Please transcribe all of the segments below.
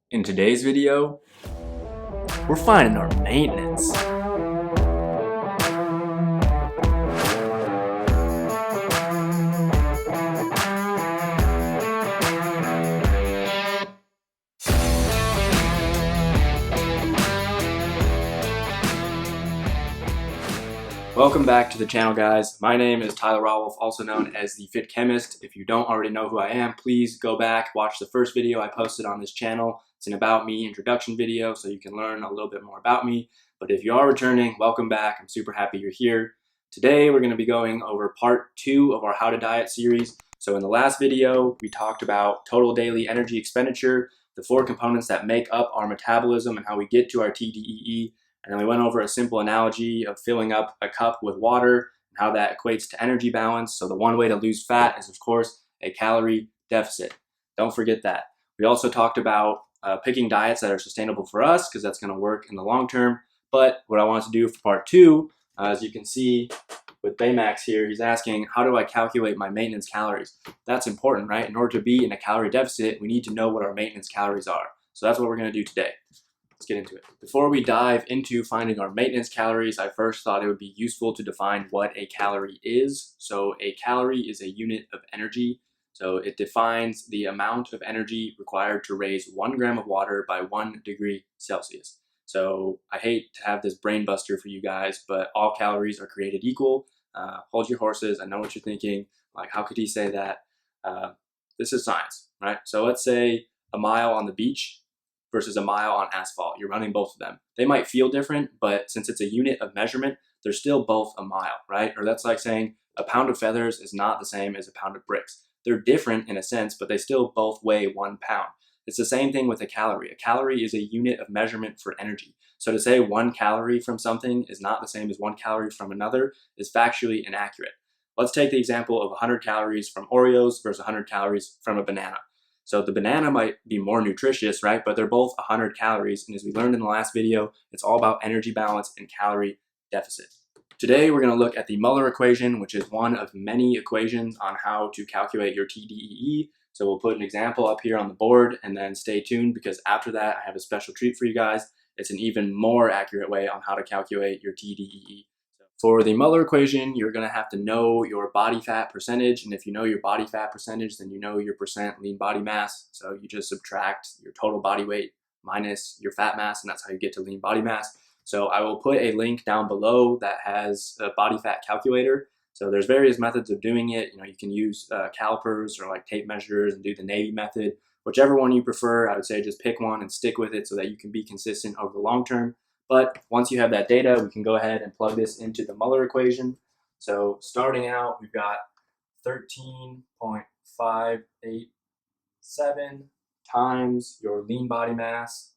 In today's video, we're finding our maintenance. Welcome back to the channel, guys. My name is Tyler Rawolf, also known as the Fit Chemist. If you don't already know who I am, please go back, watch the first video I posted on this channel. It's an About Me introduction video, so you can learn a little bit more about me. But if you are returning, welcome back. I'm super happy you're here. Today, we're going to be going over part 2 of our How to Diet series. So in the last video, we talked about total daily energy expenditure, the 4 components that make up our metabolism and how we get to our TDEE. And then we went over a simple analogy of filling up a cup with water and how that equates to energy balance. So the one way to lose fat is, of course, a calorie deficit. Don't forget that. We also talked about picking diets that are sustainable for us, because that's going to work in the long term. But what I want to do for part 2, as you can see with Baymax here, he's asking, how do I calculate my maintenance calories? That's important, right? In order to be in a calorie deficit, we need to know what our maintenance calories are. So that's what we're going to do today. Let's get into it. Before we dive into finding our maintenance calories, I first thought it would be useful to define what a calorie is. So a calorie is a unit of energy. So it defines the amount of energy required to raise 1 gram of water by 1 degree Celsius. So I hate to have this brain buster for you guys, but all calories are created equal. Hold your horses. I know what you're thinking. Like, how could he say that? This is science, right? So let's say a mile on the beach versus a mile on asphalt. You're running both of them. They might feel different, but since it's a unit of measurement, they're still both a mile, right? Or that's like saying a pound of feathers is not the same as a pound of bricks. They're different in a sense, but they still both weigh 1 pound. It's the same thing with a calorie. A calorie is a unit of measurement for energy. So to say 1 calorie from something is not the same as 1 calorie from another is factually inaccurate. Let's take the example of 100 calories from Oreos versus 100 calories from a banana. So the banana might be more nutritious, right? But they're both 100 calories. And as we learned in the last video, it's all about energy balance and calorie deficit. Today, we're going to look at the Muller equation, which is one of many equations on how to calculate your TDEE. So we'll put an example up here on the board, and then stay tuned, because after that, I have a special treat for you guys. It's an even more accurate way on how to calculate your TDEE. For the Muller equation, you're going to have to know your body fat percentage. And if you know your body fat percentage, then you know your percent lean body mass. So you just subtract your total body weight minus your fat mass, and that's how you get to lean body mass. So I will put a link down below that has a body fat calculator. So there's various methods of doing it. You can use calipers or like tape measures and do the Navy method. Whichever one you prefer, I would say just pick one and stick with it so that you can be consistent over the long term. But once you have that data, we can go ahead and plug this into the Muller equation. So starting out, we've got 13.587 times your lean body mass.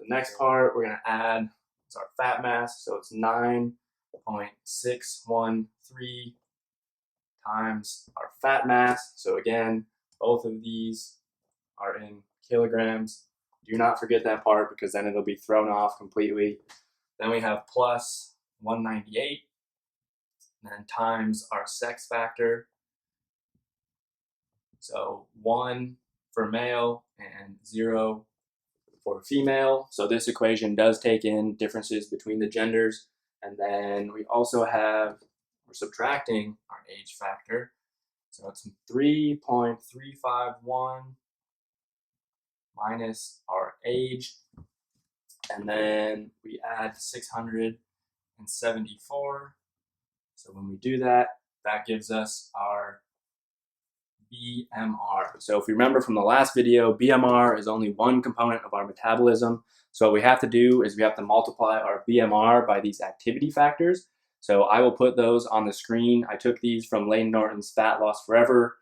The next part we're going to add is our fat mass. So it's 9.613 times our fat mass. So again, both of these are in kilograms. Do not forget that part, because then it'll be thrown off completely. Then we have plus 198, and then times our sex factor. So 1 for male and 0 for female. So this equation does take in differences between the genders. And then we also we're subtracting our age factor. So it's 3.351 minus our age, and then we add 674. So when we do that, that gives us our BMR. So if you remember from the last video, BMR is only one component of our metabolism. So what we have to do is we have to multiply our BMR by these activity factors. So I will put those on the screen. I took these from Layne Norton's Fat Loss Forever.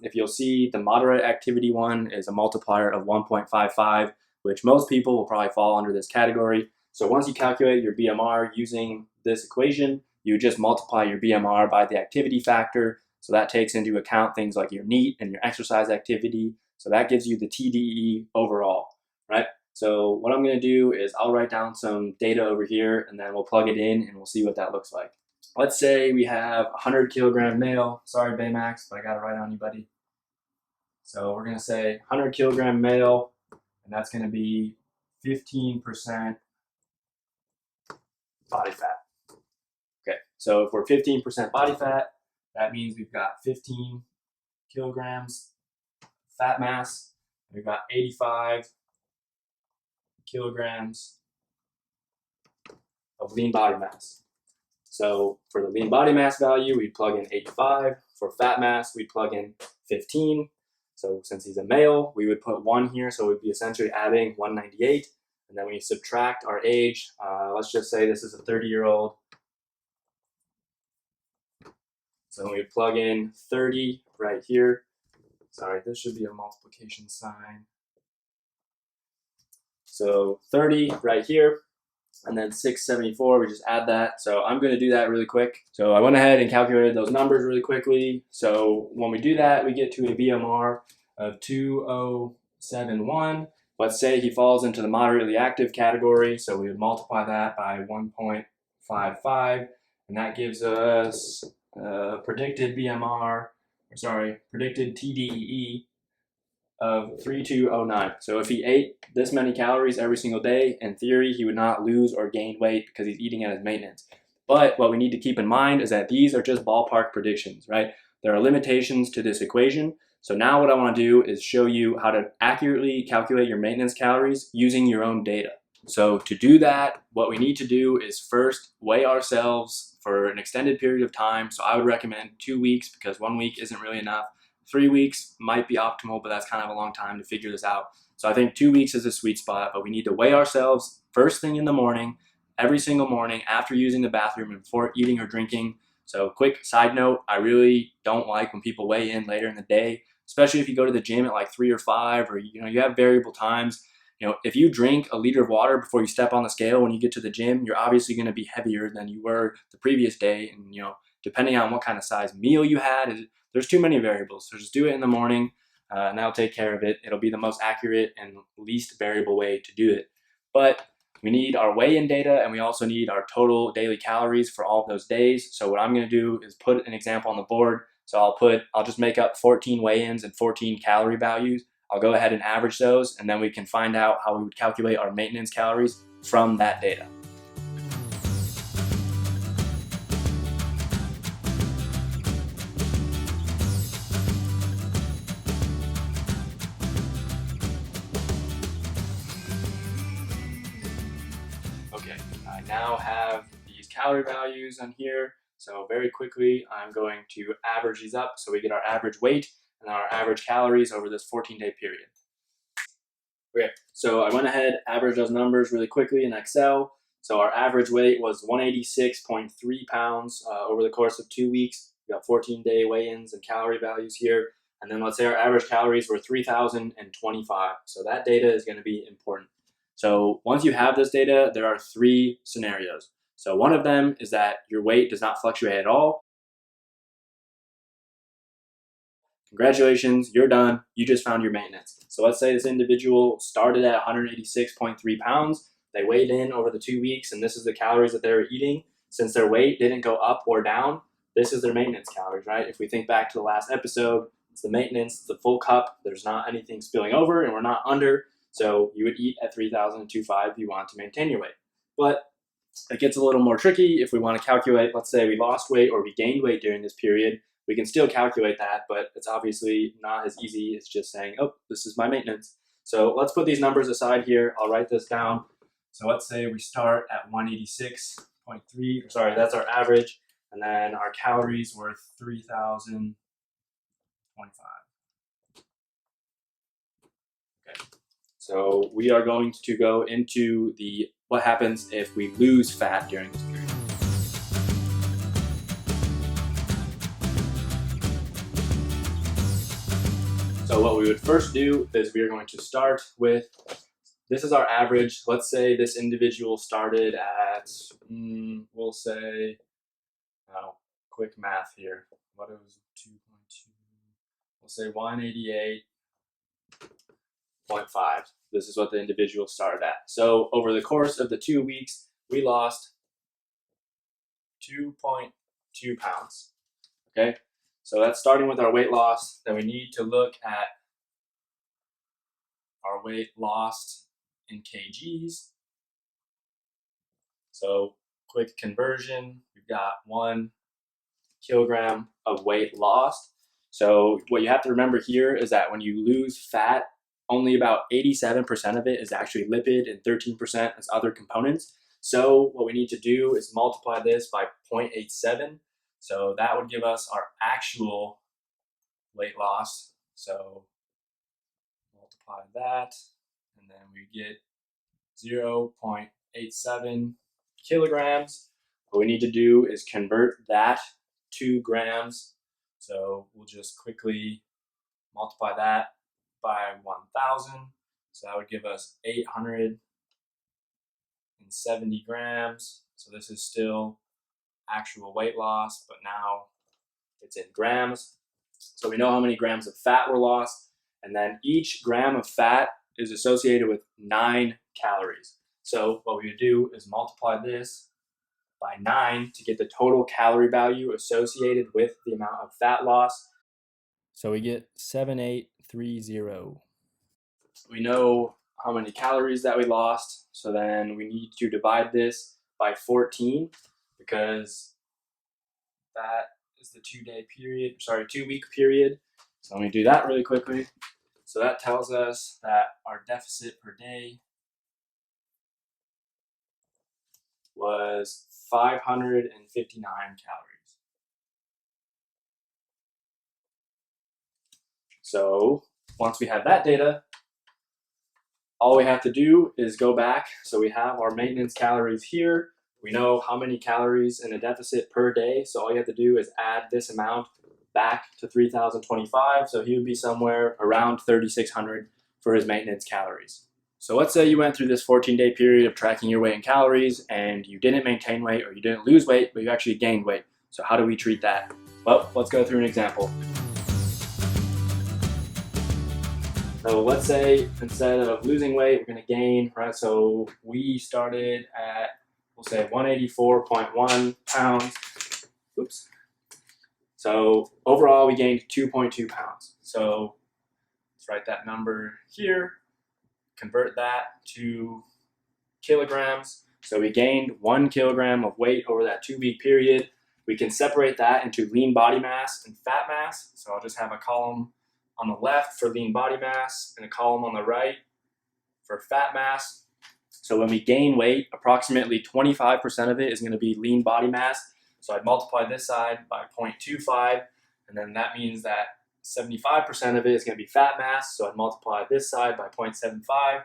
If you'll see, the moderate activity one is a multiplier of 1.55, which most people will probably fall under this category. So once you calculate your BMR using this equation, you just multiply your BMR by the activity factor. So that takes into account things like your NEAT and your exercise activity. So that gives you the TDEE overall, right? So what I'm going to do is I'll write down some data over here, and then we'll plug it in and we'll see what that looks like. Let's say we have a 100 kilogram male. Sorry, Baymax, but I got it right on you, buddy. So we're going to say 100 kilogram male, and that's going to be 15% body fat. Okay, so if we're 15% body fat, that means we've got 15 kilograms fat mass. We've got 85 kilograms of lean body mass. So for the lean body mass value, we'd plug in 85. For fat mass, we'd plug in 15. So since he's a male, we would put 1 here, so we'd be essentially adding 198. And then we subtract our age. Let's just say this is a 30-year-old. So we would plug in 30 right here. Sorry, this should be a multiplication sign. So 30 right here, and then 674, we just add that. So I'm going to do that really quick. So I went ahead and calculated those numbers really quickly. So when we do that, we get to a BMR of 2071. Let's say he falls into the moderately active category. So we would multiply that by 1.55, and that gives us predicted TDEE of 3209. So if he ate this many calories every single day, in theory, he would not lose or gain weight because he's eating at his maintenance. But what we need to keep in mind is that these are just ballpark predictions, right? There are limitations to this equation. So now what I want to do is show you how to accurately calculate your maintenance calories using your own data. So to do that, what we need to do is first weigh ourselves for an extended period of time. So I would recommend 2 weeks because 1 week isn't really enough. 3 weeks might be optimal, but that's kind of a long time to figure this out. So I think 2 weeks is a sweet spot, but we need to weigh ourselves first thing in the morning, every single morning after using the bathroom and before eating or drinking. So quick side note, I really don't like when people weigh in later in the day, especially if you go to the gym at like 3 or 5, or you have variable times. If you drink a liter of water before you step on the scale when you get to the gym, you're obviously going to be heavier than you were the previous day. And depending on what kind of size meal you had, there's too many variables. So just do it in the morning, and that'll take care of it. It'll be the most accurate and least variable way to do it. But we need our weigh-in data, and we also need our total daily calories for all of those days. So what I'm going to do is put an example on the board. So I'll just make up 14 weigh-ins and 14 calorie values. I'll go ahead and average those, and then we can find out how we would calculate our maintenance calories from that data. Okay, I now have these calorie values on here. So very quickly, I'm going to average these up so we get our average weight and our average calories over this 14-day period. Okay, so I went ahead, averaged those numbers really quickly in Excel. So our average weight was 186.3 pounds over the course of 2 weeks. We got 14-day weigh-ins and calorie values here. And then let's say our average calories were 3,025. So that data is going to be important. So once you have this data, there are 3 scenarios. So one of them is that your weight does not fluctuate at all. Congratulations, you're done. You just found your maintenance. So let's say this individual started at 186.3 pounds. They weighed in over the 2 weeks, and this is the calories that they were eating. Since their weight didn't go up or down, this is their maintenance calories, right? If we think back to the last episode, it's the maintenance, it's the full cup. There's not anything spilling over, and we're not under. So you would eat at 3,025 if you want to maintain your weight. But it gets a little more tricky if we want to calculate, let's say we lost weight or we gained weight during this period. We can still calculate that, but it's obviously not as easy as just saying, oh, this is my maintenance. So let's put these numbers aside here. I'll write this down. So let's say we start at 186.3, sorry, that's our average. And then our calories were 3,025. Okay. So we are going to go into what happens if we lose fat during this period. So what we would first do is we are going to start with, this is our average. Let's say this individual started at, we'll say, quick math here. What was 2.2? We'll say 188.5. This is what the individual started at. So over the course of the 2 weeks, we lost 2.2 pounds. Okay, so that's starting with our weight loss. Then we need to look at our weight lost in kgs. So quick conversion, we've got 1 kilogram of weight lost. So what you have to remember here is that when you lose fat, only about 87% of it is actually lipid and 13% is other components. So what we need to do is multiply this by 0.87. So that would give us our actual weight loss. So multiply that, and then we get 0.87 kilograms. What we need to do is convert that to grams. So we'll just quickly multiply that by 1,000. So that would give us 870 grams. So this is still actual weight loss, but now it's in grams. So we know how many grams of fat were lost, and then each gram of fat is associated with 9 calories. So what we would do is multiply this by 9 to get the total calorie value associated with the amount of fat loss. So we get 7830. We know how many calories that we lost, so then we need to divide this by 14 because that is the 2-week period. So let me do that really quickly. So that tells us that our deficit per day was 559 calories. So once we have that data, all we have to do is go back. So we have our maintenance calories here. We know how many calories in a deficit per day. So all you have to do is add this amount back to 3,025. So he would be somewhere around 3,600 for his maintenance calories. So let's say you went through this 14-day period of tracking your weight in calories and you didn't maintain weight or you didn't lose weight, but you actually gained weight. So how do we treat that? Well, let's go through an example. So let's say instead of losing weight, we're going to gain, right? So we started at, we'll say 184.1 pounds. Oops. So overall, we gained 2.2 pounds. So let's write that number here, convert that to kilograms. So we gained 1 kilogram of weight over that 2-week period. We can separate that into lean body mass and fat mass. So I'll just have a column on the left for lean body mass and a column on the right for fat mass. So when we gain weight, approximately 25% of it is going to be lean body mass. So I'd multiply this side by 0.25, and then that means that 75% of it is going to be fat mass. So I'd multiply this side by 0.75.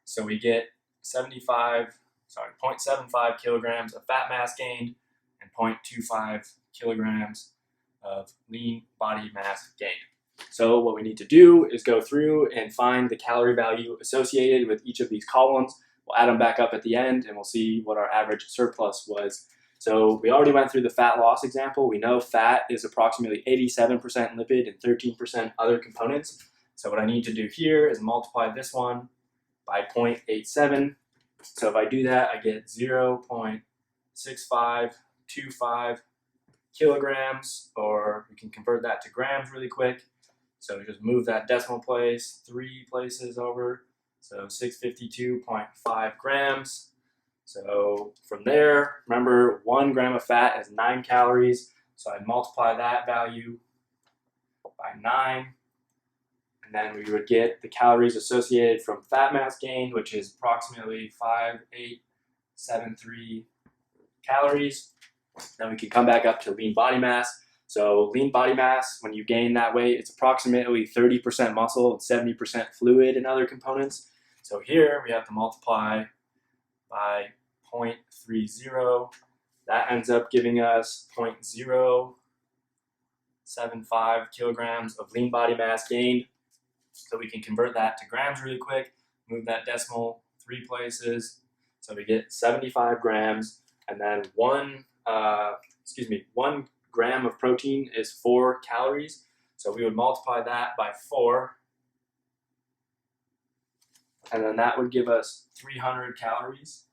So we get 0.75 kilograms of fat mass gained and 0.25 kilograms of lean body mass gained. So what we need to do is go through and find the calorie value associated with each of these columns. We'll add them back up at the end and we'll see what our average surplus was. So we already went through the fat loss example. We know fat is approximately 87% lipid and 13% other components. So what I need to do here is multiply this one by 0.87. So if I do that, I get 0.6525 kilograms, or we can convert that to grams really quick. So we just move that decimal place 3 places over. So 652.5 grams. So from there, remember 1 gram of fat is 9 calories. So I multiply that value by 9. And then we would get the calories associated from fat mass gain, which is approximately 5,873 calories. Then we can come back up to lean body mass. So lean body mass, when you gain that weight, it's approximately 30% muscle and 70% fluid and other components. So here we have to multiply by 0.30. That ends up giving us 0.075 kilograms of lean body mass gained. So we can convert that to grams really quick, move that decimal 3 places. So we get 75 grams, and then 1 gram of protein is 4 calories. So we would multiply that by 4, and then that would give us 300 calories.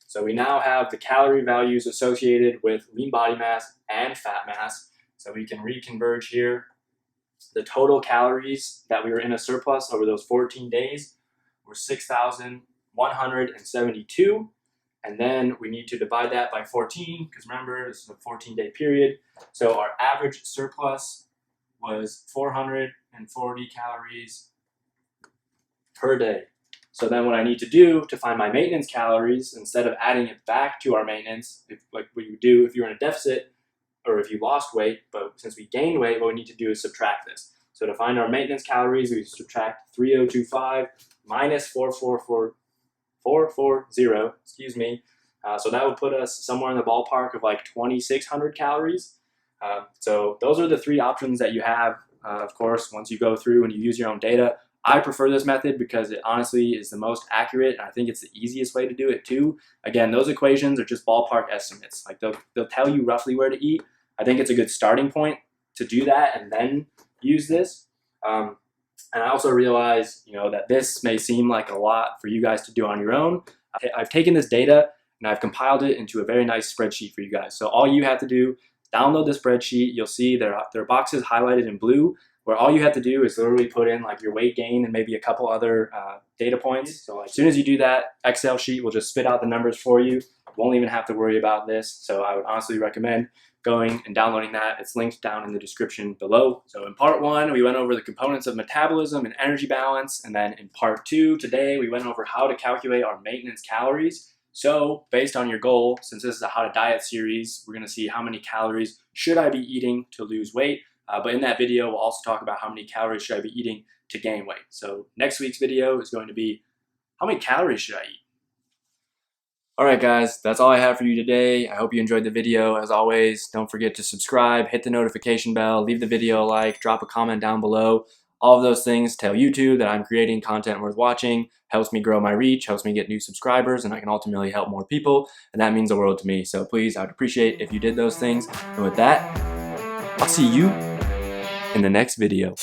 So we now have the calorie values associated with lean body mass and fat mass. So we can reconverge here. the total calories that we were in a surplus over those 14 days were 6,172. And then we need to divide that by 14, because remember, this is a 14-day period. So our average surplus was 440 calories per day. So then what I need to do to find my maintenance calories, instead of adding it back to our maintenance, like what you would do if you're in a deficit or if you lost weight, but since we gained weight, what we need to do is subtract this. So to find our maintenance calories, we subtract 3025 minus 440, excuse me. So that would put us somewhere in the ballpark of like 2,600 calories. So those are the three options that you have. Of course, once you go through and you use your own data, I prefer this method because it honestly is the most accurate, and I think it's the easiest way to do it too. Again, those equations are just ballpark estimates. Like they'll tell you roughly where to eat. I think it's a good starting point to do that and then use this. And I also realize, that this may seem like a lot for you guys to do on your own. I've taken this data and I've compiled it into a very nice spreadsheet for you guys. So all you have to do is download the spreadsheet. You'll see there are boxes highlighted in blue, where all you have to do is literally put in like your weight gain and maybe a couple other data points. So as soon as you do that, Excel sheet will just spit out the numbers for you. You won't even have to worry about this. So I would honestly recommend going and downloading that. It's linked down in the description below. So in part 1, we went over the components of metabolism and energy balance. And then in part 2, today, we went over how to calculate our maintenance calories. So based on your goal, since this is a how to diet series, we're gonna see how many calories should I be eating to lose weight. But in that video, we'll also talk about how many calories should I be eating to gain weight. So next week's video is going to be, how many calories should I eat? All right, guys, that's all I have for you today. I hope you enjoyed the video. As always, don't forget to subscribe, hit the notification bell, leave the video a like, drop a comment down below. All of those things tell YouTube that I'm creating content worth watching, helps me grow my reach, helps me get new subscribers, and I can ultimately help more people, and that means the world to me. So please, I would appreciate if you did those things. And with that, I'll see you in the next video.